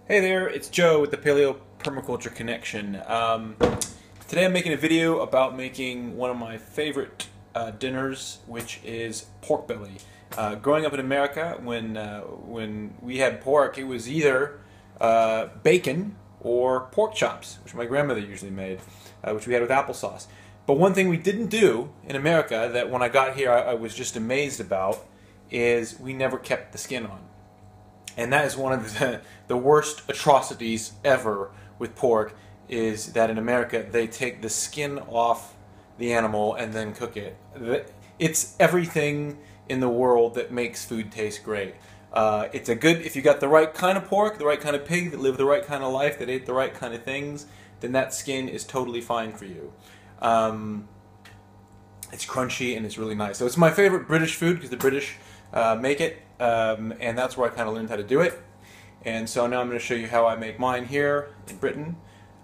Hey there, it's Joe with the The-Paelo-Permaculture-Connection. Today I'm making a video about making one of my favorite dinners, which is pork belly. Growing up in America, when we had pork, it was either bacon or pork chops, which my grandmother usually made, which we had with applesauce. But one thing we didn't do in America that when I got here I was just amazed about is we never kept the skin on. And that is one of the worst atrocities ever with pork, is that in America they take the skin off the animal and then cook it. It's everything in the world that makes food taste great. It's a good, if you got the right kind of pork, the right kind of pig that lived the right kind of life, that ate the right kind of things, then that skin is totally fine for you. It's crunchy and it's really nice. So it's my favorite British food because the British make it. And that's where I kind of learned how to do it. And so now I'm going to show you how I make mine here in Britain,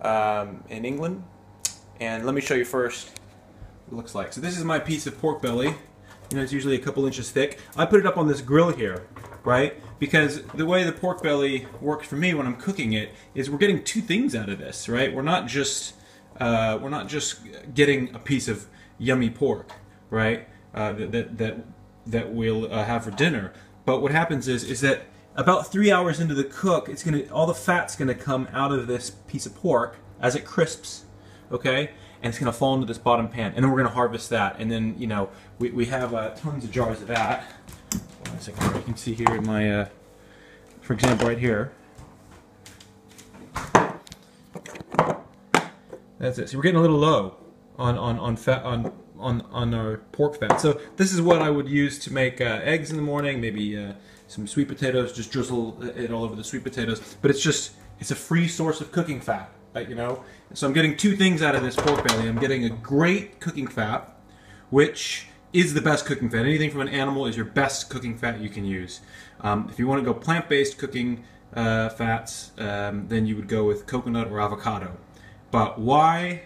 in England. And let me show you first what it looks like. So this is my piece of pork belly. You know, it's usually a couple inches thick. I put it up on this grill here, right? Because the way the pork belly works for me when I'm cooking it is we're getting two things out of this, right? We're not just getting a piece of yummy pork, right? That we'll have for dinner. But what happens is that about 3 hours into the cook, all the fat's gonna come out of this piece of pork as it crisps, okay? And it's gonna fall into this bottom pan, and then we're gonna harvest that. And then, you know, we have tons of jars of that. Hold on a second here. You can see here in my, for example, right here. That's it. So we're getting a little low on fat on our pork fat. So this is what I would use to make eggs in the morning, maybe some sweet potatoes, just drizzle it all over the sweet potatoes. But it's a free source of cooking fat, right, you know? So I'm getting two things out of this pork belly. I'm getting a great cooking fat, which is the best cooking fat. Anything from an animal is your best cooking fat you can use. If you want to go plant-based cooking fats, then you would go with coconut or avocado. But why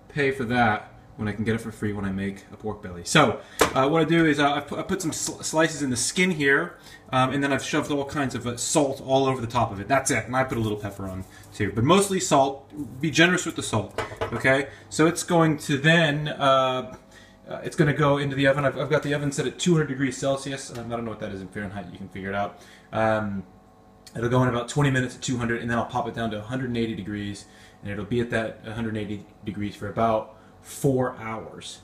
pay for that when I can get it for free when I make a pork belly? So what I do is I put some slices in the skin here, and then I've shoved all kinds of salt all over the top of it. That's it, and I put a little pepper on too, but mostly salt. Be generous with the salt, okay? So it's going to then, it's going to go into the oven. I've got the oven set at 200 degrees Celsius. I don't know what that is in Fahrenheit. You can figure it out. It'll go in about 20 minutes at 200, and then I'll pop it down to 180 degrees, and it'll be at that 180 degrees for about 4 hours.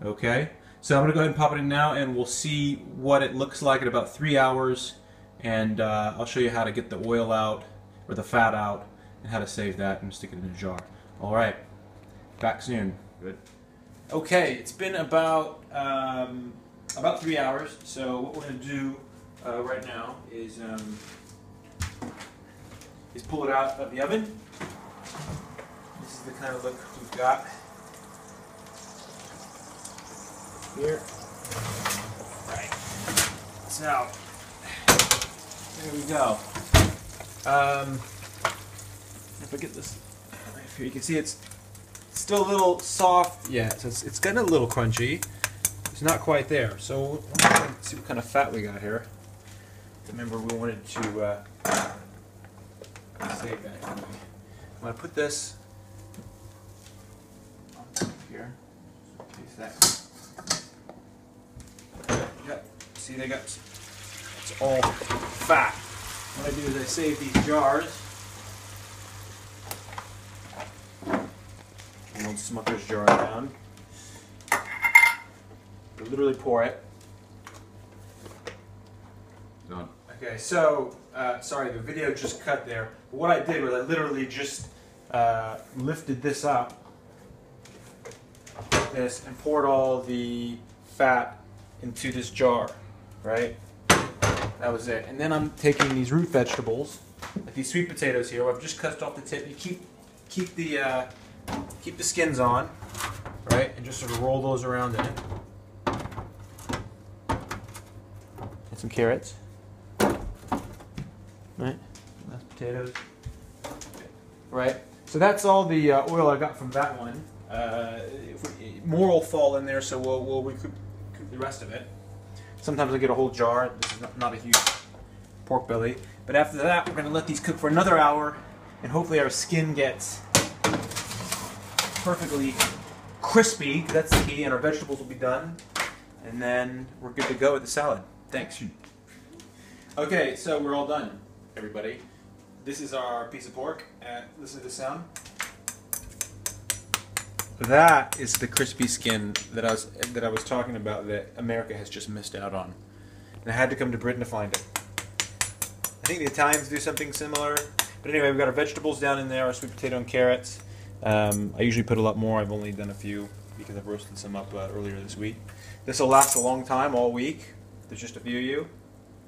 Okay, so I'm gonna go ahead and pop it in now, and we'll see what it looks like at about 3 hours, and I'll show you how to get the oil out or the fat out and how to save that and stick it in a jar. All right, back soon. Good. Okay, it's been about 3 hours. So what we're gonna do right now is pull it out of the oven. This is the kind of look we've got here. Right. So there we go. If I get this right here, you can see it's still a little soft. Yeah, so it's getting a little crunchy. It's not quite there. So let's see what kind of fat we got here. Remember, we wanted to save that. Anyway. I'm going to put this on top here. Case that. See, it's all fat. What I do is I save these jars. An old Smucker's jar down. I literally pour it. Done. Okay, so sorry, the video just cut there. But what I did was I literally just lifted this up, like this, and poured all the fat into this jar, right? That was it. And then I'm taking these root vegetables, like these sweet potatoes here. I've just cut off the tip. You keep the skins on, right? And just sort of roll those around in it. And some carrots, right? Mashed potatoes, right? So that's all the oil I got from that one. More will fall in there, so we'll recoup the rest of it. Sometimes I get a whole jar. This is not a huge pork belly. But after that, we're going to let these cook for another hour, and hopefully our skin gets perfectly crispy. That's the key, and our vegetables will be done. And then we're good to go with the salad. Thanks. Okay, so we're all done, everybody. This is our piece of pork. Listen to the sound. That is the crispy skin that I was talking about that America has just missed out on. And I had to come to Britain to find it. I think the Italians do something similar. But anyway, we've got our vegetables down in there, our sweet potato and carrots. I usually put a lot more. I've only done a few because I've roasted some up earlier this week. This will last a long time, all week. There's just a few of you.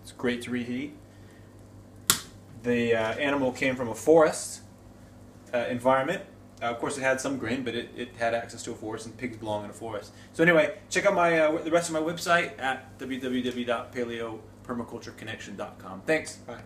It's great to reheat. The animal came from a forest environment. Of course, it had some grain, but it had access to a forest, and pigs belong in a forest. So anyway, check out the rest of my website at www.The-Paelo-Permaculture-Connection.com. Thanks. Bye.